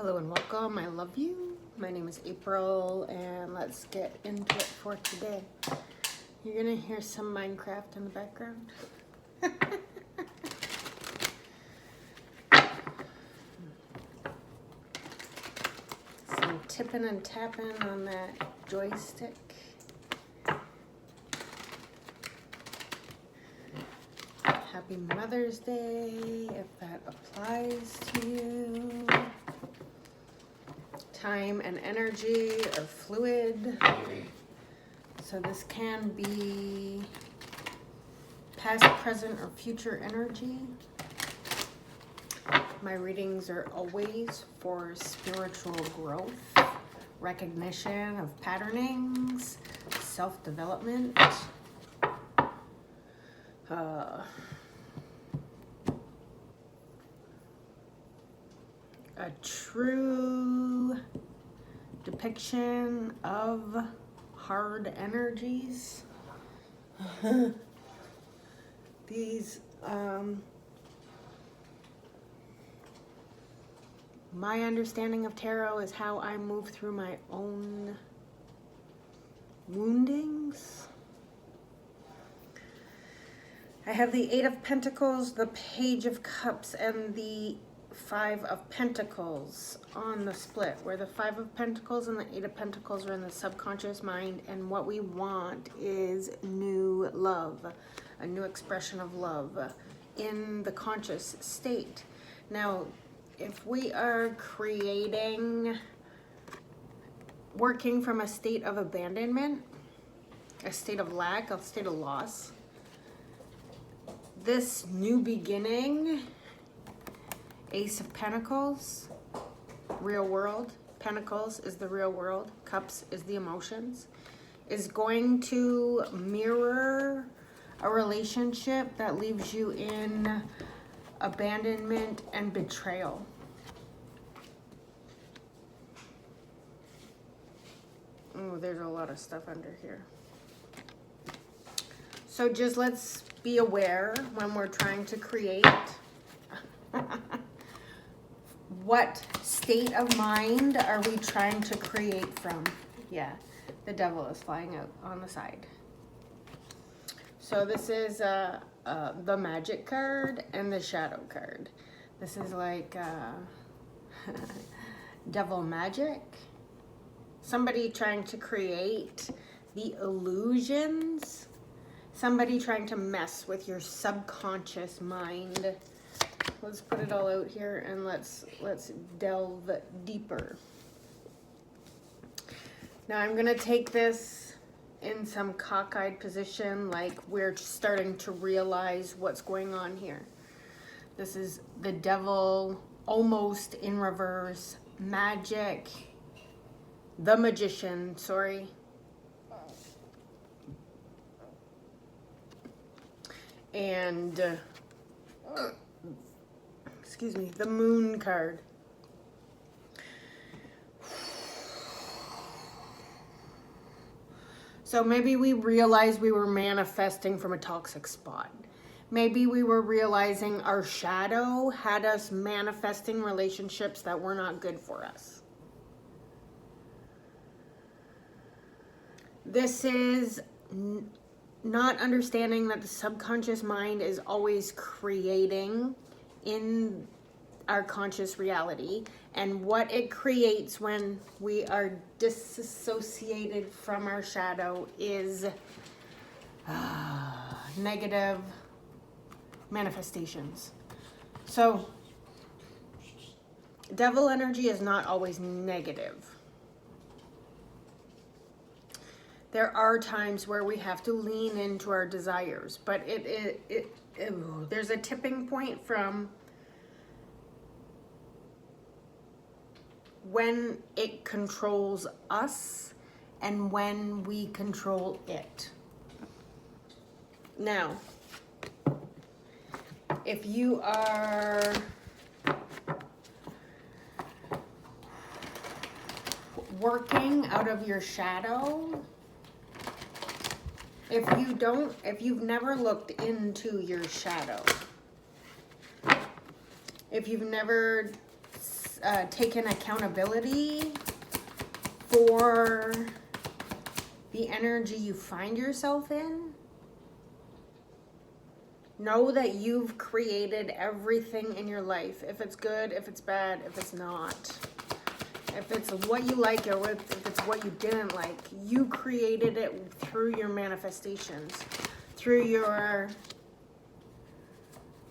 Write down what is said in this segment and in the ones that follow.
Hello and welcome. I love you. My name is April, and let's get into it for today. You're gonna hear some Minecraft in the background. Some tipping and tapping on that joystick. Happy Mother's Day, if that applies to you. Time and energy are fluid. So this can be past, present, or future energy. My readings are always for spiritual growth, recognition of patternings, self-development. A true depiction of hard energies. These, my understanding of tarot is how I move through my own woundings. I have the Eight of Pentacles, the Page of Cups, and the Five of Pentacles on the split, where the Five of Pentacles and the Eight of Pentacles are in the subconscious mind, and what we want is new love, a new expression of love in the conscious state. Now, if we are working from a state of abandonment, a state of lack, a state of loss, this new beginning, Ace of Pentacles, real world, Pentacles is the real world, Cups is the emotions, is going to mirror a relationship that leaves you in abandonment and betrayal. Oh, there's a lot of stuff under here. So just let's be aware when we're trying to create what state of mind are we trying to create from? Yeah, the devil is flying out on the side. So this is the magic card and the shadow card. This is like devil magic. Somebody trying to create the illusions. Somebody trying to mess with your subconscious mind. Let's put it all out here and let's delve deeper. Now I'm gonna take this in some cockeyed position, like we're starting to realize what's going on here. This is the devil almost in reverse, magic, the magician, sorry. And excuse me, the moon card. So maybe we realized we were manifesting from a toxic spot. Maybe we were realizing our shadow had us manifesting relationships that were not good for us. This is not understanding that the subconscious mind is always creating in our conscious reality, and what it creates when we are disassociated from our shadow is negative manifestations. So devil energy is not always negative. There are times where we have to lean into our desires, but there's a tipping point from when it controls us and when we control it. Now, if you are working out of your shadow, if you've never looked into your shadow, if you've never taken accountability for the energy you find yourself in. Know that you've created everything in your life. If it's good, if it's bad, if it's not. If it's what you like or if it's what you didn't like. You created it through your manifestations. Through your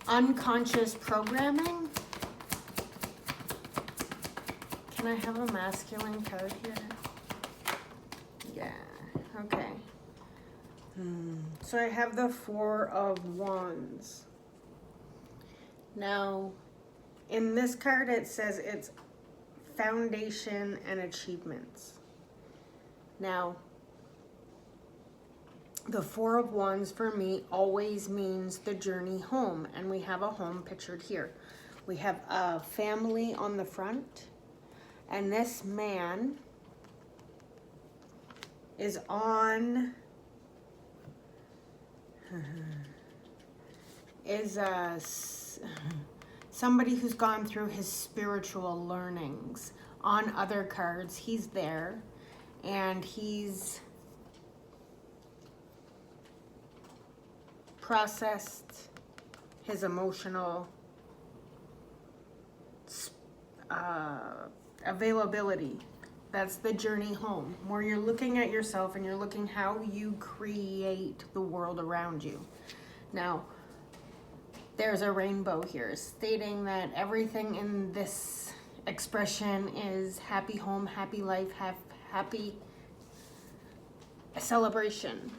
unconscious programming. Can I have a masculine card here? Yeah, okay. So I have the Four of Wands. Now, in this card it says it's foundation and achievements. Now, the Four of Wands for me always means the journey home, and we have a home pictured here. We have a family on the front, and this man is on somebody who's gone through his spiritual learnings. On other cards, he's there, and he's processed his emotional availability. That's the journey home, where you're looking at yourself and you're looking how you create the world around you. Now, there's a rainbow here stating that everything in this expression is happy home, happy life, happy celebration.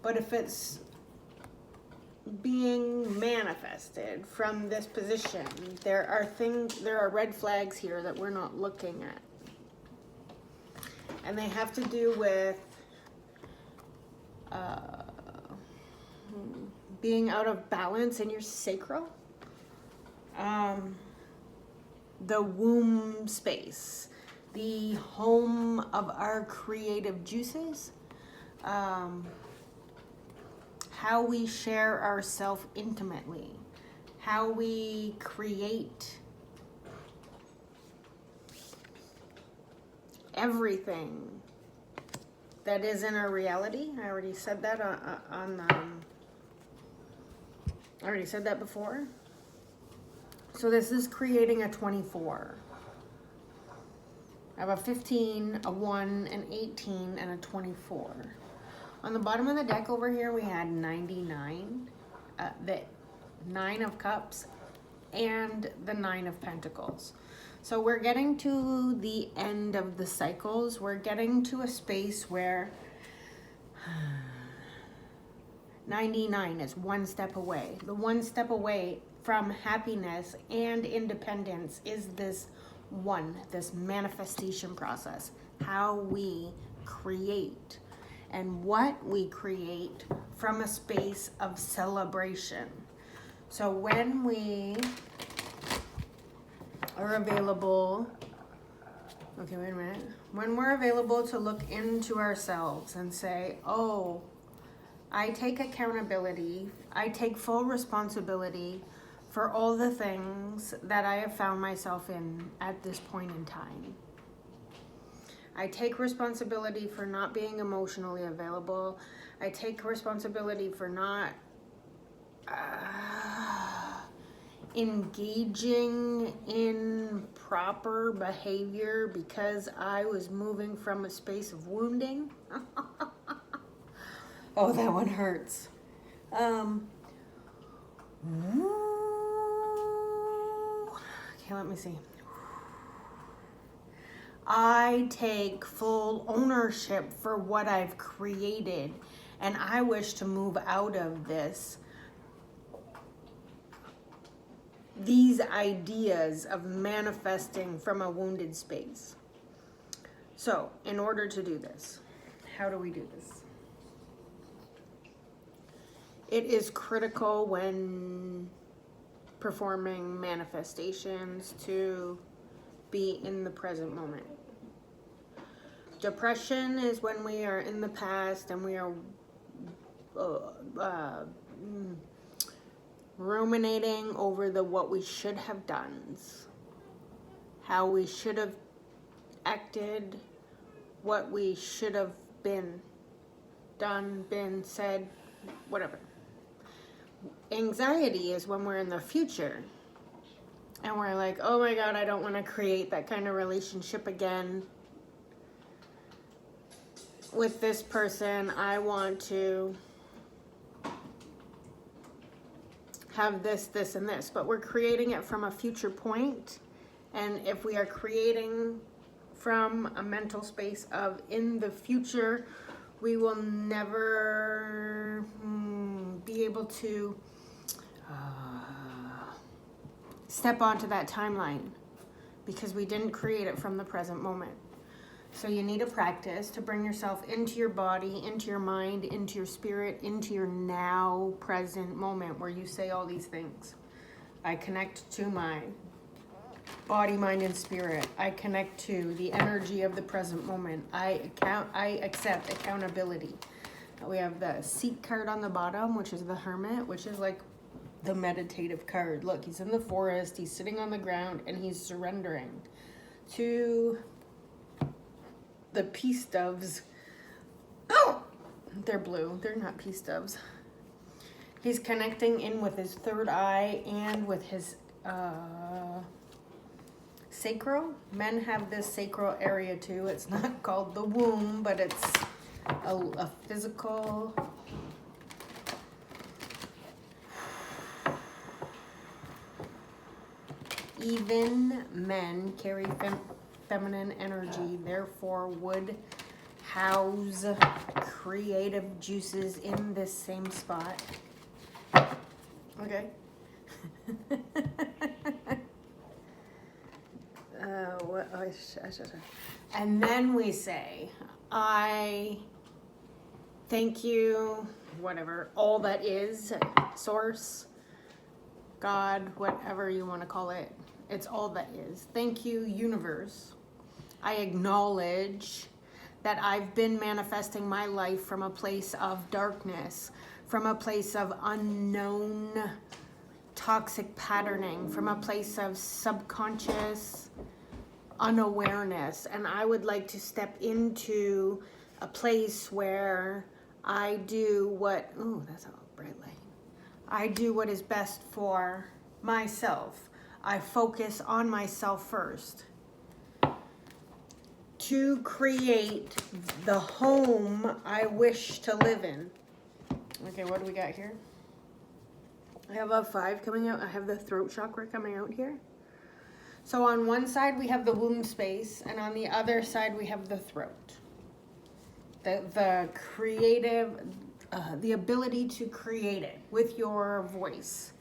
But if it's being manifested from this position, there are red flags here that we're not looking at. And they have to do with being out of balance in your sacral, the womb space, the home of our creative juices, how we share ourselves intimately, how we create everything that is in our reality. I already said that I already said that before. So this is creating a 24. I have a 15, a 1, an 18, and a 24. On the bottom of the deck over here, we had 99, the 9 of Cups, and the 9 of Pentacles. So we're getting to the end of the cycles. We're getting to a space where 99 is one step away. The one step away from happiness and independence is this manifestation process. How we create and what we create from a space of celebration. So when we are available, okay, wait a minute. When we're available to look into ourselves and say, oh, I take accountability, I take full responsibility for all the things that I have found myself in at this point in time. I take responsibility for not being emotionally available. I take responsibility for not engaging in proper behavior because I was moving from a space of wounding. Oh, that one hurts. Okay, let me see. I take full ownership for what I've created, and I wish to move out of these ideas of manifesting from a wounded space. So, in order to do this, how do we do this? It is critical when performing manifestations to be in the present moment. Depression is when we are in the past and we are ruminating over the what we should have done. how we should have acted, what we should have been, done, been, said, whatever. Anxiety is when we're in the future and we're like, oh my God, I don't want to create that kind of relationship again with this person. I want to have this, this, and this. But we're creating it from a future point. And if we are creating from a mental space of in the future, we will never be able to step onto that timeline because we didn't create it from the present moment. So you need a practice to bring yourself into your body, into your mind, into your spirit, into your now present moment where you say all these things. I connect to my body, mind, and spirit. I connect to the energy of the present moment. I accept accountability. We have the Seek card on the bottom, which is the Hermit, which is like the meditative card. Look, he's in the forest, he's sitting on the ground, and he's surrendering to the peace doves. Oh, they're blue. They're not peace doves. He's connecting in with his third eye and with his sacral. Men have this sacral area too. It's not called the womb, but it's a physical. Even men carry feminine energy, therefore would house creative juices in this same spot. Okay. And then we say, I thank you, whatever, all that is, source, God, whatever you want to call it. It's all that is. Thank you, universe. I acknowledge that I've been manifesting my life from a place of darkness, from a place of unknown toxic patterning, from a place of subconscious unawareness. And I would like to step into a place where I do what, oh, that's a bright light. I do what is best for myself. I focus on myself first to create the home I wish to live in. Okay, what do we got here? I have a 5 coming out. I have the throat chakra coming out here. So on one side we have the womb space, and on the other side we have the throat. The creative, the ability to create it with your voice.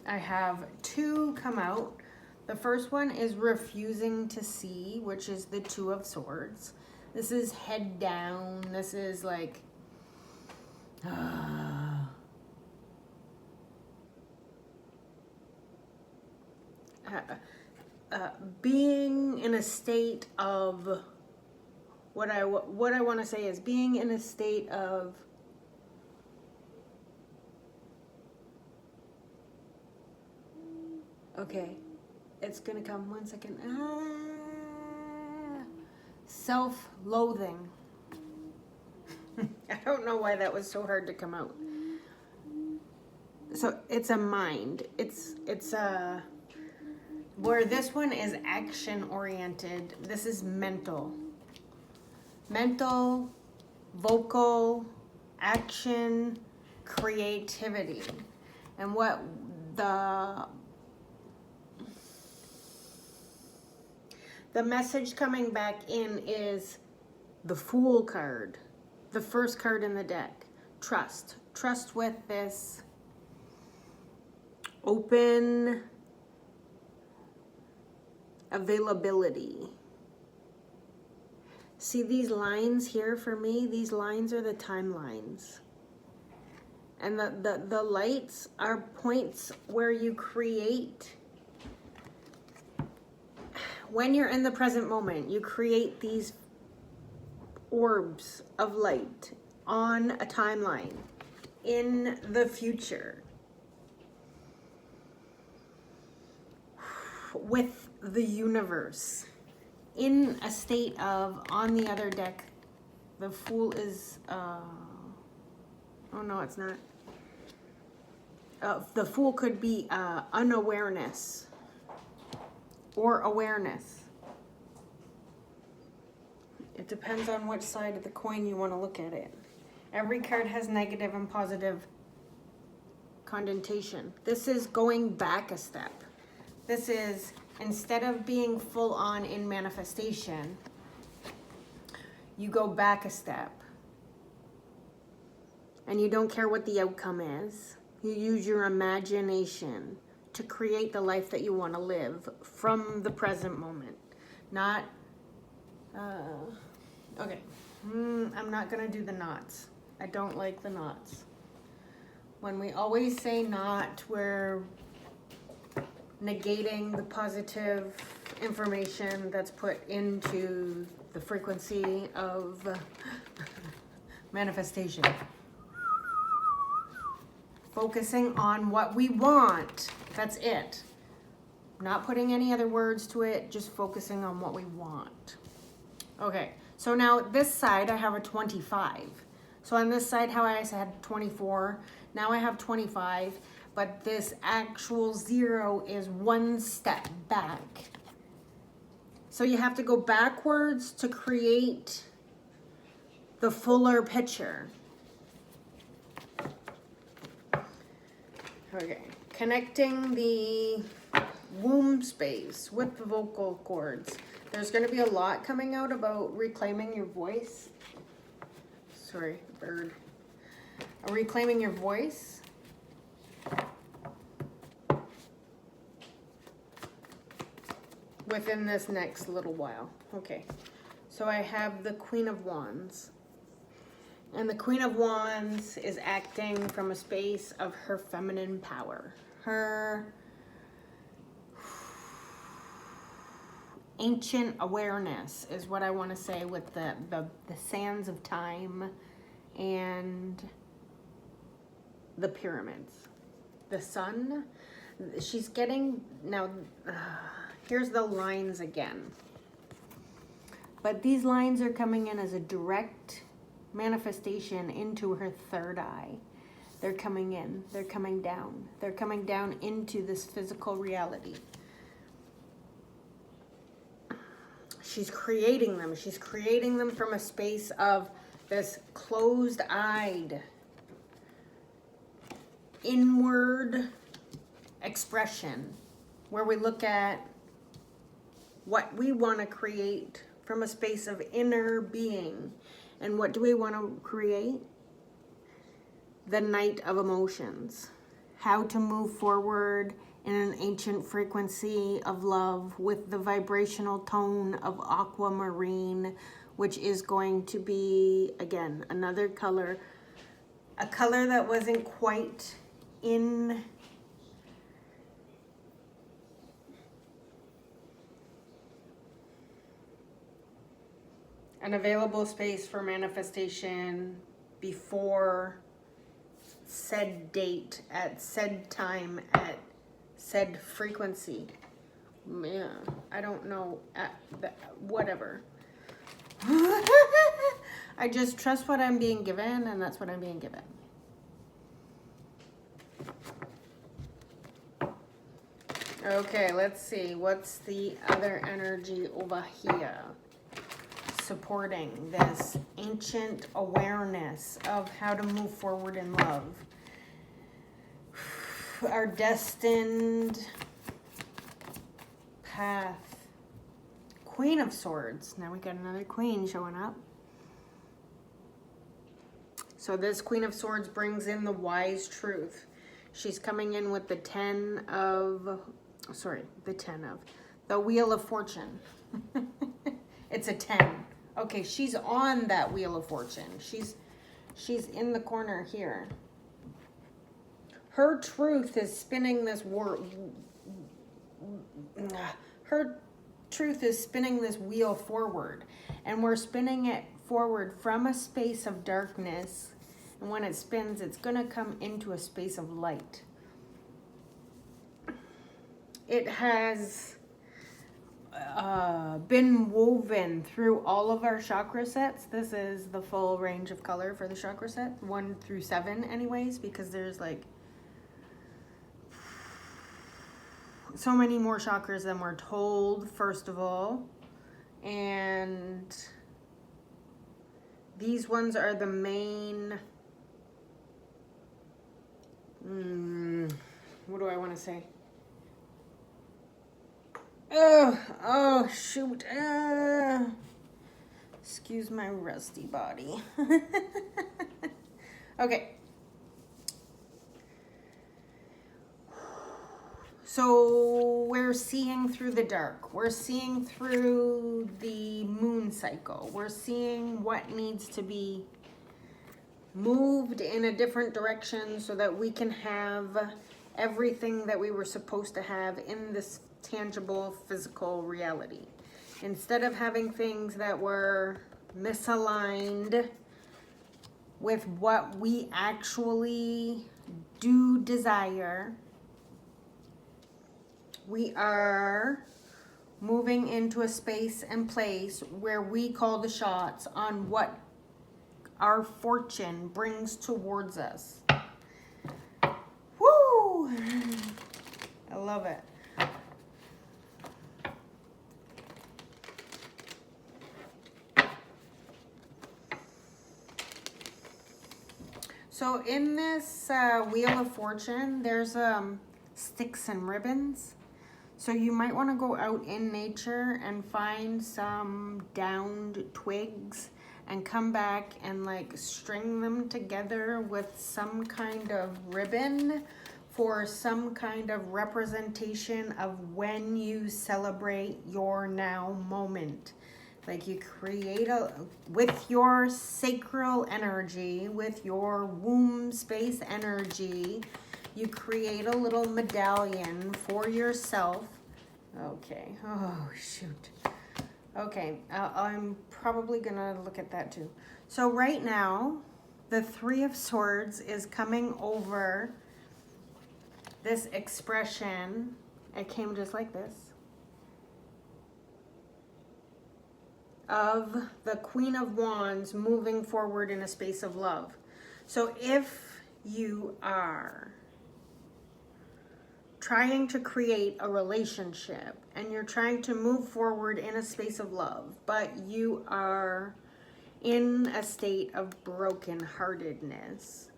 I have 2 come out. The first one is refusing to see, which is the 2 of Swords. This is head down. This is like being in a state of what I want to say is being in a state of okay, it's gonna come 1 second. Self-loathing. I don't know why that was so hard to come out. So it's a mind. It's a where this one is action oriented. This is mental, vocal, action, creativity, and what the message coming back in is the Fool card, the first card in the deck. Trust with this open availability. See these lines here for me? These lines are the timelines. And the lights are points where you create. When you're in the present moment, you create these orbs of light on a timeline in the future. with the universe in a state of, on the other deck, the Fool is, oh no, it's not. The Fool could be unawareness or awareness. It depends on which side of the coin you want to look at it. Every card has negative and positive connotation. This is going back a step. This is, instead of being full on in manifestation, you go back a step. And you don't care what the outcome is. You use your imagination to create the life that you want to live from the present moment. Not, okay. I'm not going to do the knots. I don't like the knots. When we always say not, we're negating the positive information that's put into the frequency of manifestation. Focusing on what we want. That's it. Not putting any other words to it, just focusing on what we want. Okay, so now this side I have a 25. So on this side, how I had 24, now I have 25, but this actual 0 is one step back. So you have to go backwards to create the fuller picture. Okay, connecting the womb space with the vocal cords. There's going to be a lot coming out about reclaiming your voice. Sorry, bird. Reclaiming your voice. Within this next little while. Okay, so I have the Queen of Wands. And the Queen of Wands is acting from a space of her feminine power. Her ancient awareness is what I want to say with the sands of time and the pyramids. The sun, she's getting, now, here's the lines again. But these lines are coming in as a direct manifestation into her third eye. They're coming in, they're coming down. They're coming down into this physical reality. She's creating them. She's creating them from a space of this closed-eyed, inward expression where we look at what we want to create from a space of inner being. And what do we want to create? The night of emotions. How to move forward in an ancient frequency of love with the vibrational tone of aquamarine, which is going to be, again, another color. A color that wasn't quite in an available space for manifestation before said date, at said time, at said frequency. Yeah, I don't know, whatever. I just trust what I'm being given, and that's what I'm being given. Okay, let's see. What's the other energy over here supporting this ancient awareness of how to move forward in love? Our destined path. Queen of Swords. Now we got another queen showing up. So this Queen of Swords brings in the wise truth. She's coming in with the the Wheel of Fortune. It's a 10. Okay, she's on that Wheel of Fortune. She's in the corner here. Her truth is spinning this Her truth is spinning this wheel forward, and we're spinning it forward from a space of darkness, and when it spins, it's going to come into a space of light. It has been woven through all of our chakra sets. This is the full range of color for the chakra set, 1 through 7 anyways, because there's like so many more chakras than we're told, first of all. And these ones are the main, what do I want to say? Oh, shoot. Excuse my rusty body. Okay. So we're seeing through the dark. We're seeing through the moon cycle. We're seeing what needs to be moved in a different direction so that we can have everything that we were supposed to have in this tangible physical reality. Instead of having things that were misaligned with what we actually do desire, we are moving into a space and place where we call the shots on what our fortune brings towards us. Woo! I love it. So in this Wheel of Fortune, there's sticks and ribbons. So you might want to go out in nature and find some downed twigs and come back and like string them together with some kind of ribbon for some kind of representation of when you celebrate your now moment. Like you create with your sacral energy, with your womb space energy, you create a little medallion for yourself. Okay. Oh, shoot. Okay. I'm probably going to look at that too. So right now, the 3 of Swords is coming over this expression. It came just like this. Of the Queen of Wands moving forward in a space of love. So if you are trying to create a relationship and you're trying to move forward in a space of love, but you are in a state of brokenheartedness,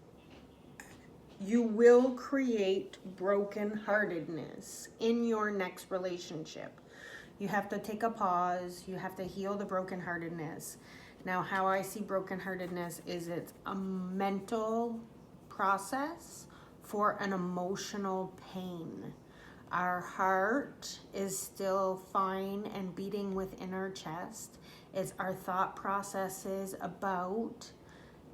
you will create brokenheartedness in your next relationship. You have to take a pause. You have to heal the brokenheartedness. Now, how I see brokenheartedness is it's a mental process for an emotional pain. Our heart is still fine and beating within our chest. It's our thought processes about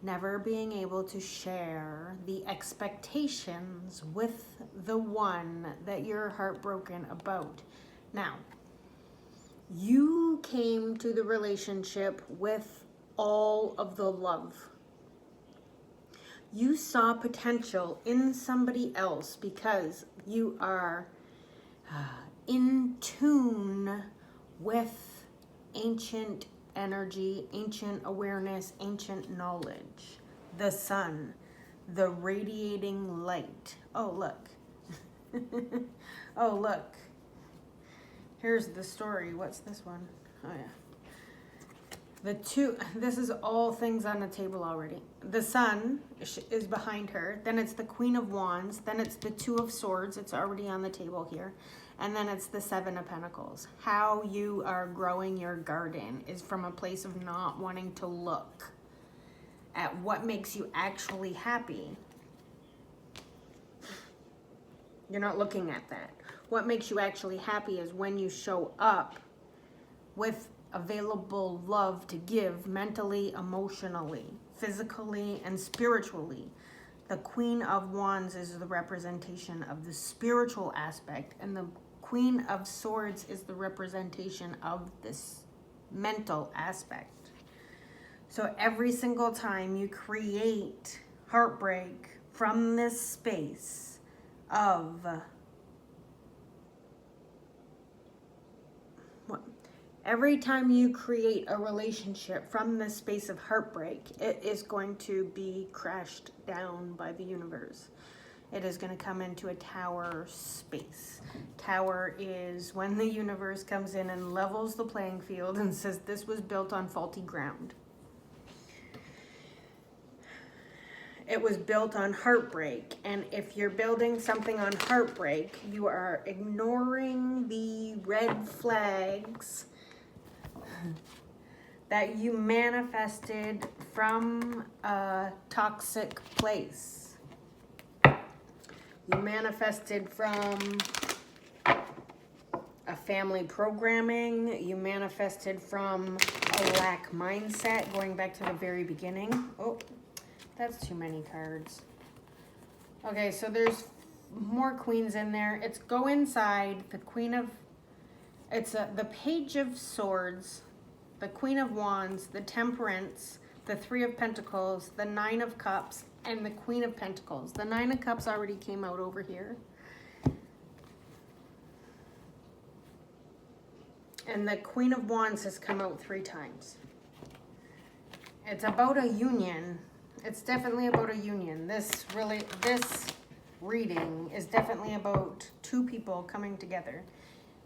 never being able to share the expectations with the one that you're heartbroken about. Now, you came to the relationship with all of the love. You saw potential in somebody else because you are in tune with ancient energy, ancient awareness, ancient knowledge. The sun, the radiating light. Oh, look. Oh, look. Here's the story. What's this one? Oh, yeah. This is all things on the table already. The sun is behind her. Then it's the Queen of Wands. Then it's the 2 of Swords. It's already on the table here. And then it's the 7 of Pentacles. How you are growing your garden is from a place of not wanting to look at what makes you actually happy. You're not looking at that. What makes you actually happy is when you show up with available love to give mentally, emotionally, physically, and spiritually. The Queen of Wands is the representation of the spiritual aspect, and the Queen of Swords is the representation of this mental aspect. So every single time you create heartbreak from this space of every time you create a relationship from the space of heartbreak, it is going to be crashed down by the universe. It is going to come into a tower space. Tower is when the universe comes in and levels the playing field and says this was built on faulty ground. It was built on heartbreak, and if you're building something on heartbreak, you are ignoring the red flags that you manifested from a toxic place. You manifested from a family programming. You manifested from a lack mindset, going back to the very beginning. Oh, that's too many cards. Okay, so there's more queens in there. It's go inside, the queen of, the page of swords, the queen of wands, the temperance, the three of pentacles, the nine of cups, and the queen of pentacles. The nine of cups already came out over here. And the queen of wands has come out 3 times. It's about a union. It's definitely about a union. This reading is definitely about 2 people coming together.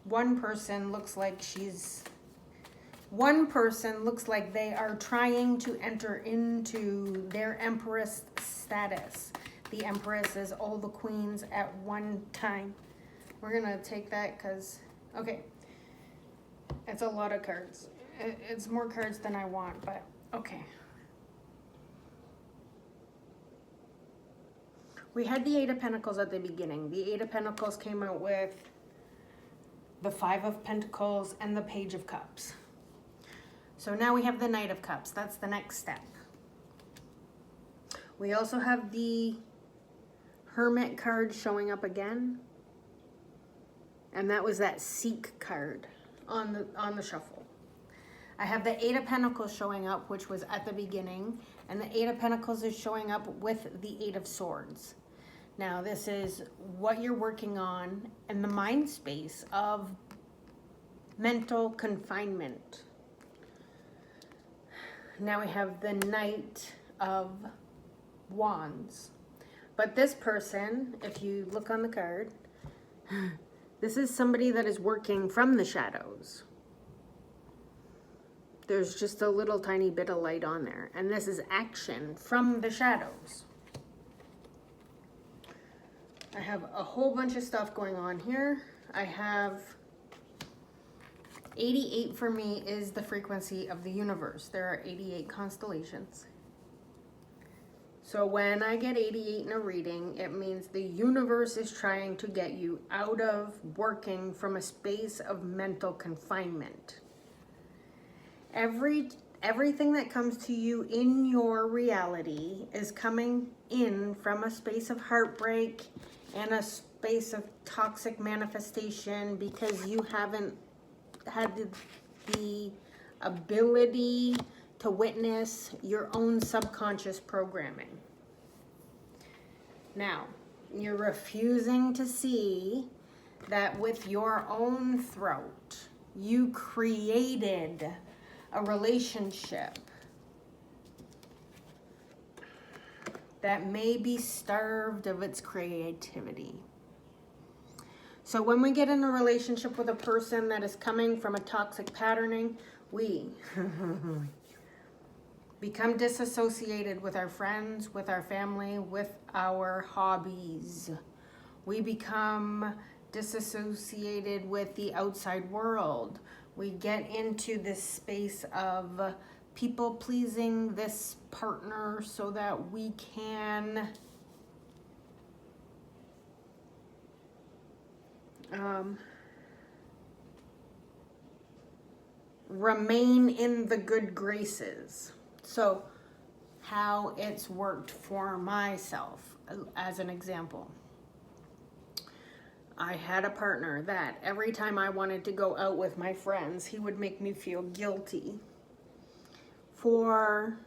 One person looks like they are trying to enter into their empress status. The empress is all the queens at one time. We're gonna take that because, okay, it's a lot of cards. It's more cards than I want, but okay. We had the 8 of Pentacles at the beginning. The 8 of Pentacles came out with the 5 of Pentacles and the Page of Cups. So now we have the Knight of Cups. That's the next step. We also have the Hermit card showing up again. And that was that Seek card on the shuffle. I have the 8 of Pentacles showing up, which was at the beginning. And the 8 of Pentacles is showing up with the 8 of Swords. Now, this is what you're working on in the mind space of mental confinement. Now we have the Knight of Wands. But this person, if you look on the card, this is somebody that is working from the shadows. There's just a little tiny bit of light on there. And this is action from the shadows. I have a whole bunch of stuff going on here. I have 88 for me is the frequency of the universe. There are 88 constellations. So when I get 88 in a reading, it means the universe is trying to get you out of working from a space of mental confinement. Everything that comes to you in your reality is coming in from a space of heartbreak and a space of toxic manifestation because you haven't had the ability to witness your own subconscious programming. Now, you're refusing to see that with your own throat, you created a relationship that may be starved of its creativity. So when we get in a relationship with a person that is coming from a toxic patterning, we become disassociated with our friends, with our family, with our hobbies. We become disassociated with the outside world. We get into this space of people pleasing this partner so that we can remain in the good graces. So how it's worked for myself, as an example. I had a partner that every time I wanted to go out with my friends, he would make me feel guilty for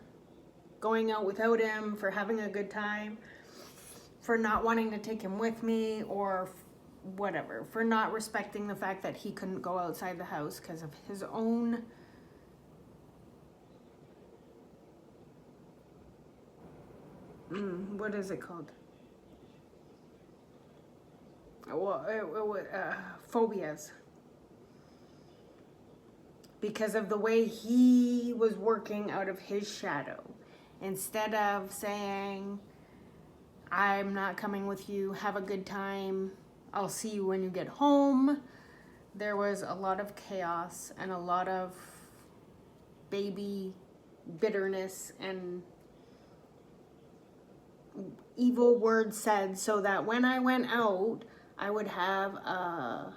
going out without him, for having a good time, for not wanting to take him with me, or whatever, for not respecting the fact that he couldn't go outside the house because of his own what is it called? Well, phobias. Because of the way he was working out of his shadow. Instead of saying, I'm not coming with you, have a good time, I'll see you when you get home, there was a lot of chaos and a lot of baby bitterness and evil words said, so that when I went out, I would have a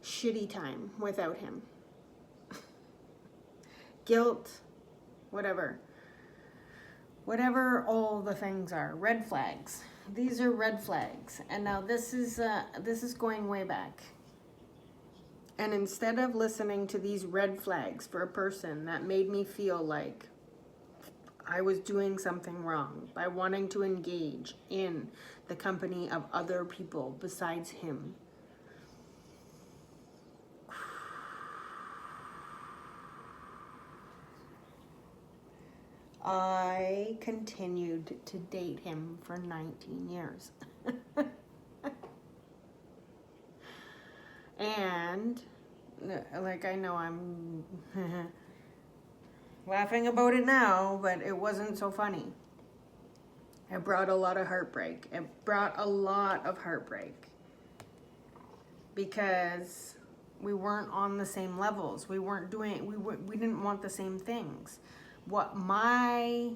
shitty time without him. Guilt, whatever all the things are. Red flags. These are red flags. And now this is going way back. And instead of listening to these red flags for a person that made me feel like I was doing something wrong by wanting to engage in the company of other people besides him, I continued to date him for 19 years. And, like, I know I'm laughing about it now, but it wasn't so funny. It brought a lot of heartbreak. It brought a lot of heartbreak. Because we weren't on the same levels. We didn't want the same things. What my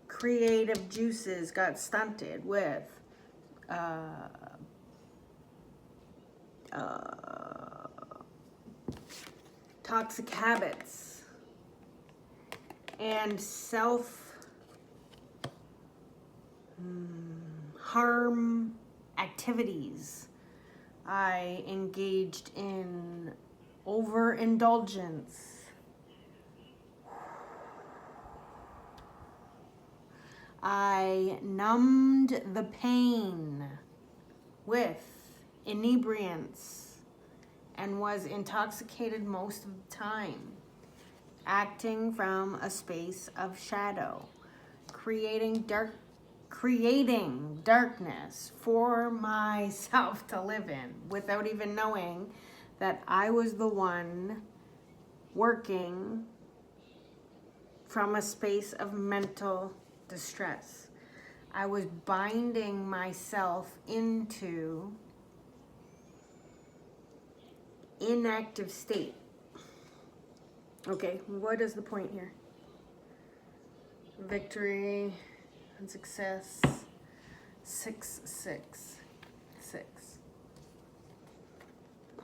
creative juices got stunted with toxic habits and self-harm activities. I engaged in overindulgence. I numbed the pain with inebriants and was intoxicated most of the time, acting from a space of shadow, creating darkness for myself to live in without even knowing that I was the one working from a space of mental distress. I was binding myself into inactive state. Okay, what is the point here? Victory and success. 6, 6, 6.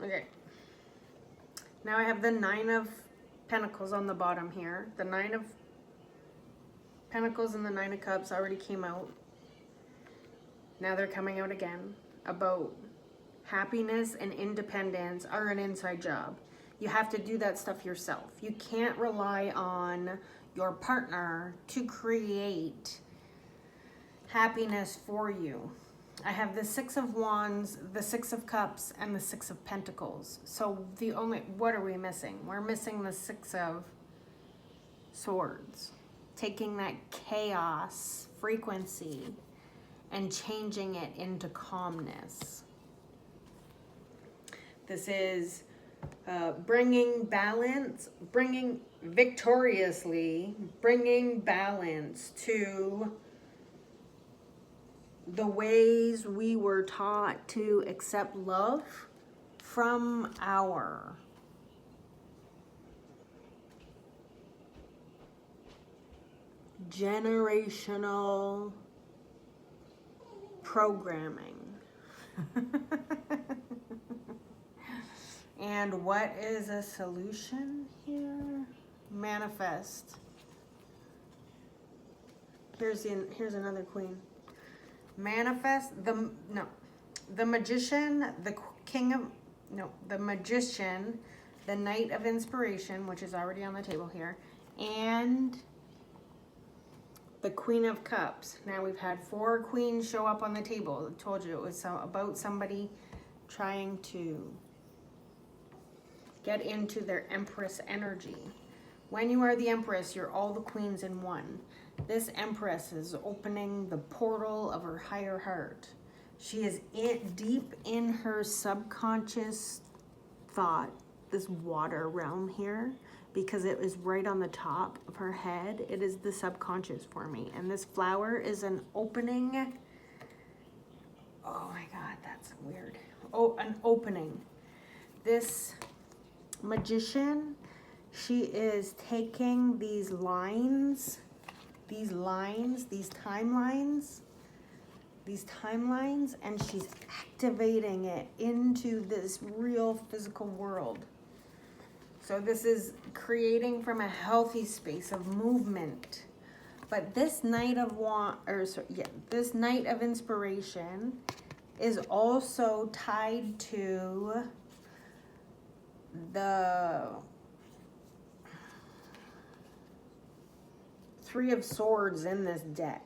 Okay. Now I have the 9 of Pentacles on the bottom here. The 9 of Pentacles and the 9 of Cups already came out. Now they're coming out again about happiness and independence are an inside job. You have to do that stuff yourself. You can't rely on your partner to create happiness for you. I have the 6 of Wands, the 6 of Cups, and the 6 of Pentacles. So what are we missing? We're missing the 6 of Swords. Taking that chaos frequency and changing it into calmness. This is bringing balance, bringing balance to the ways we were taught to accept love from our generational programming. And what is a solution here? Manifest. Here's another queen. Manifest the magician, the magician, the Knight of Inspiration, which is already on the table here, and the Queen of Cups. Now we've had 4 queens show up on the table. I told you it was about somebody trying to get into their Empress energy. When you are the Empress, you're all the queens in one. This Empress is opening the portal of her higher heart. She is deep in her subconscious thought, this water realm here, because it is right on the top of her head. It is the subconscious for me. And this flower is an opening. Oh my God, that's weird. Oh, an opening. This magician, she is taking these lines, these timelines, and she's activating it into this real physical world. So this is creating from a healthy space of movement. But this night of this night of inspiration is also tied to the 3 of Swords in this deck.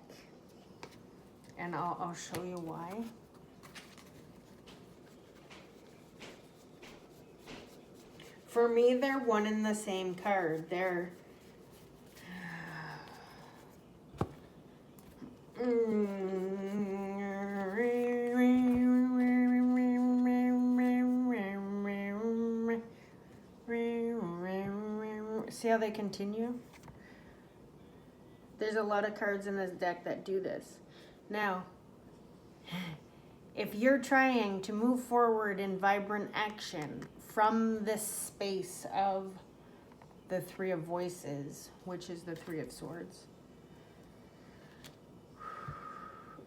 And I'll show you why. For me, they're one and the same card. They're see how they continue? There's a lot of cards in this deck that do this. Now, if you're trying to move forward in vibrant action from this space of the 3 of Voices, which is the 3 of Swords,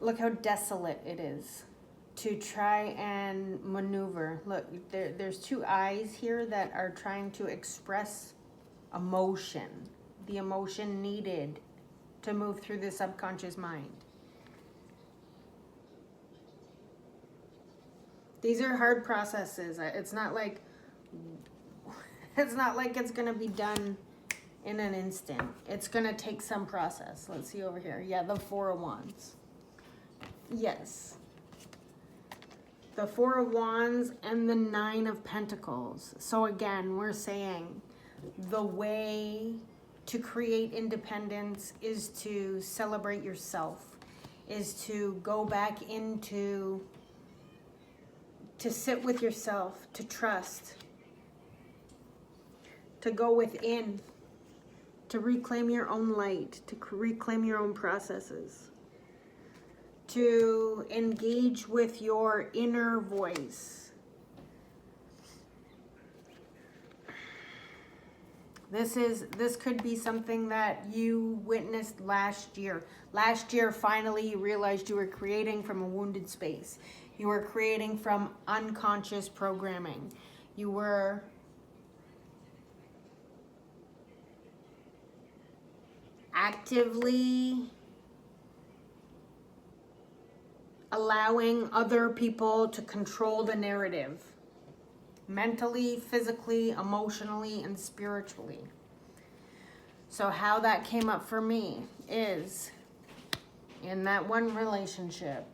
look how desolate it is to try and maneuver. Look, there's 2 eyes here that are trying to express emotion, the emotion needed to move through the subconscious mind. These are hard processes. It's not like it's gonna be done in an instant. It's gonna take some process. Let's see over here. Yeah, the 4 of Wands. Yes. The 4 of Wands and the 9 of Pentacles. So again, we're saying the way to create independence is to celebrate yourself, is to go back into, to sit with yourself, to trust, to go within, to reclaim your own light, to reclaim your own processes, to engage with your inner voice. This could be something that you witnessed last year. Last year, finally, you realized you were creating from a wounded space. You were creating from unconscious programming. You were actively allowing other people to control the narrative. Mentally, physically, emotionally, and spiritually. So how that came up for me is in that one relationship,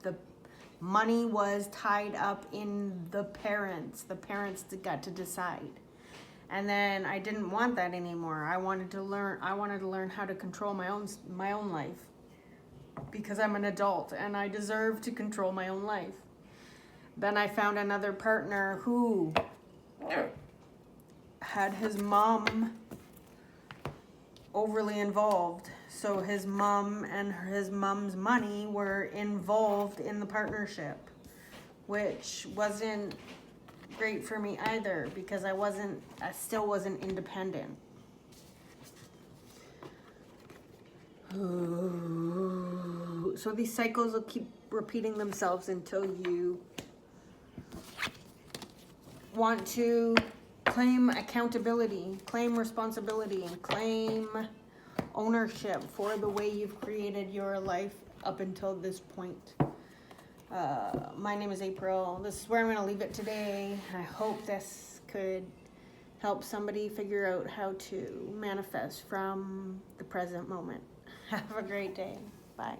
the money was tied up in the parents. The parents got to decide. And then I didn't want that anymore. I wanted to learn how to control my own life, because I'm an adult and I deserve to control my own life. Then I found another partner who had his mom overly involved. So his mom and his mom's money were involved in the partnership, which wasn't great for me either, because I still wasn't independent. So these cycles will keep repeating themselves until you want to claim accountability, claim responsibility, and claim ownership for the way you've created your life up until this point. My name is April. This is where I'm going to leave it today. I hope this could help somebody figure out how to manifest from the present moment. Have a great day. Bye.